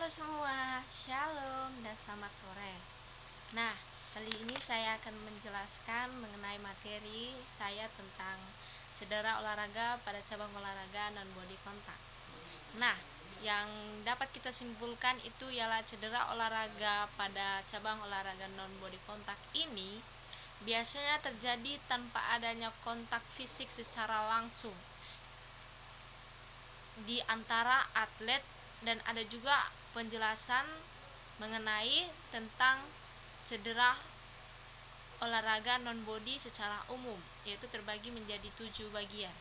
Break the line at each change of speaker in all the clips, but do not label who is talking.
Halo semua, shalom dan selamat sore. Nah, kali ini saya akan menjelaskan mengenai materi saya tentang cedera olahraga pada cabang olahraga non-body contact. Nah, yang dapat kita simpulkan itu ialah cedera olahraga pada cabang olahraga non-body contact ini biasanya terjadi tanpa adanya kontak fisik secara langsung di antara atlet, dan ada juga penjelasan mengenai tentang cedera olahraga non-body secara umum, yaitu terbagi menjadi 7 bagian.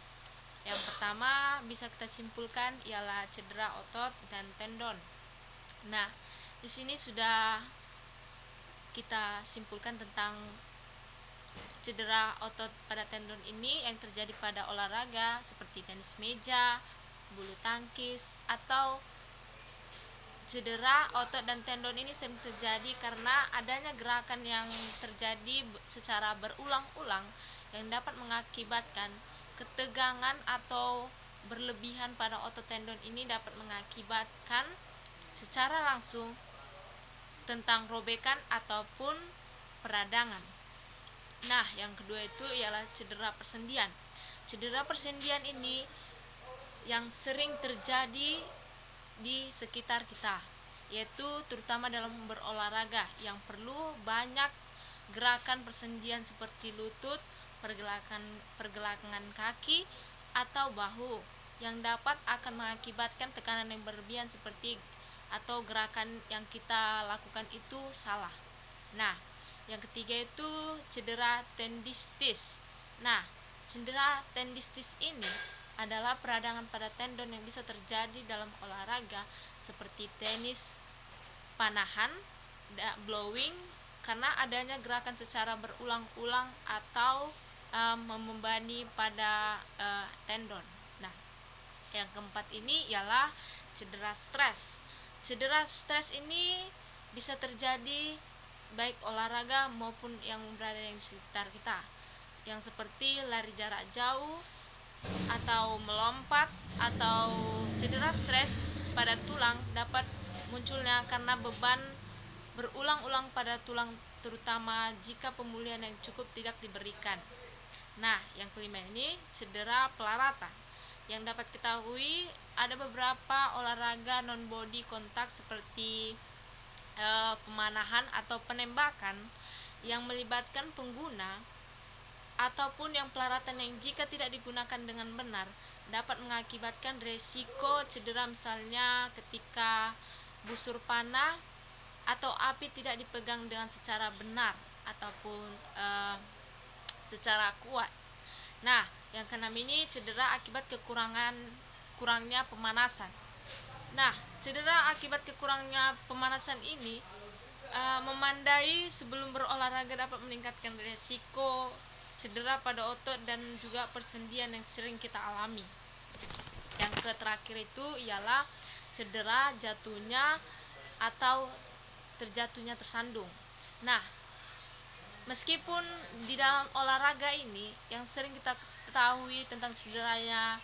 Yang pertama bisa kita simpulkan ialah cedera otot dan tendon. Nah, di sini sudah kita simpulkan tentang cedera otot pada tendon ini yang terjadi pada olahraga seperti tenis meja, bulu tangkis, atau cedera otot dan tendon ini sering terjadi karena adanya gerakan yang terjadi secara berulang-ulang yang dapat mengakibatkan ketegangan atau berlebihan pada otot tendon. Ini dapat mengakibatkan secara langsung tentang robekan ataupun peradangan. Nah, yang kedua itu ialah cedera persendian. Cedera persendian ini yang sering terjadi di sekitar kita, yaitu terutama dalam berolahraga yang perlu banyak gerakan persendian seperti lutut, pergelangan kaki atau bahu, yang dapat akan mengakibatkan tekanan yang berlebihan seperti atau gerakan yang kita lakukan itu salah. Nah, yang ketiga itu cedera tendistis. Nah, cedera tendistis ini adalah peradangan pada tendon yang bisa terjadi dalam olahraga seperti tenis, panahan, blowing, karena adanya gerakan secara berulang-ulang atau membebani pada tendon. Nah, yang keempat ini ialah cedera stres. Cedera stres ini bisa terjadi baik olahraga maupun yang berada di sekitar kita, yang seperti lari jarak jauh atau melompat. Atau cedera stres pada tulang dapat munculnya karena beban berulang-ulang pada tulang, terutama jika pemulihan yang cukup tidak diberikan. Nah, yang kelima ini cedera pelaratan. Yang dapat ketahui ada beberapa olahraga non-body contact seperti pemanahan atau penembakan yang melibatkan pengguna ataupun yang pelaratan yang jika tidak digunakan dengan benar dapat mengakibatkan resiko cedera, misalnya ketika busur panah atau api tidak dipegang dengan secara benar ataupun secara kuat. Nah, yang keenam ini cedera akibat kurangnya pemanasan. Nah, cedera akibat kekurangnya pemanasan ini memandai sebelum berolahraga dapat meningkatkan resiko cedera pada otot dan juga persendian yang sering kita alami. Yang terakhir itu ialah cedera jatuhnya atau terjatuhnya tersandung. Nah, meskipun di dalam olahraga ini yang sering kita ketahui tentang cederanya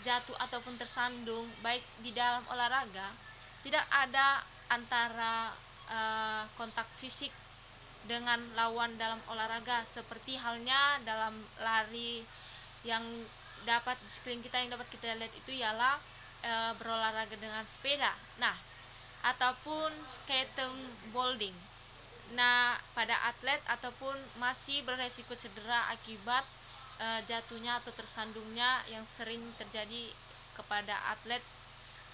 jatuh ataupun tersandung baik di dalam olahraga, tidak ada antara kontak fisik dengan lawan dalam olahraga, seperti halnya dalam lari yang dapat di sekeliling kita yang dapat kita lihat itu ialah berolahraga dengan sepeda, nah, ataupun skateboarding. Nah, pada atlet ataupun masih beresiko cedera akibat jatuhnya atau tersandungnya yang sering terjadi kepada atlet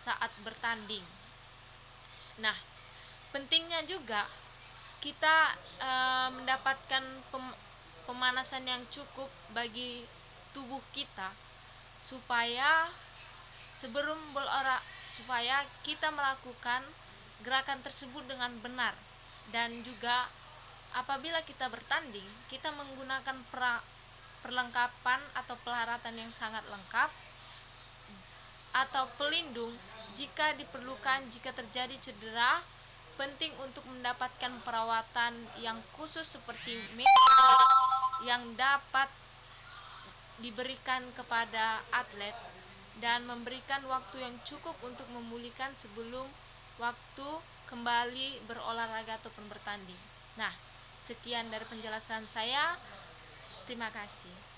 saat bertanding. Nah, pentingnya juga kita mendapatkan pemanasan yang cukup bagi tubuh kita supaya supaya kita melakukan gerakan tersebut dengan benar, dan juga apabila kita bertanding kita menggunakan perlengkapan atau peralatan yang sangat lengkap atau pelindung jika diperlukan. Jika terjadi cedera, penting untuk mendapatkan perawatan yang khusus seperti medis yang dapat diberikan kepada atlet dan memberikan waktu yang cukup untuk memulihkan sebelum waktu kembali berolahraga ataupun bertanding. Nah, sekian dari penjelasan saya. Terima kasih.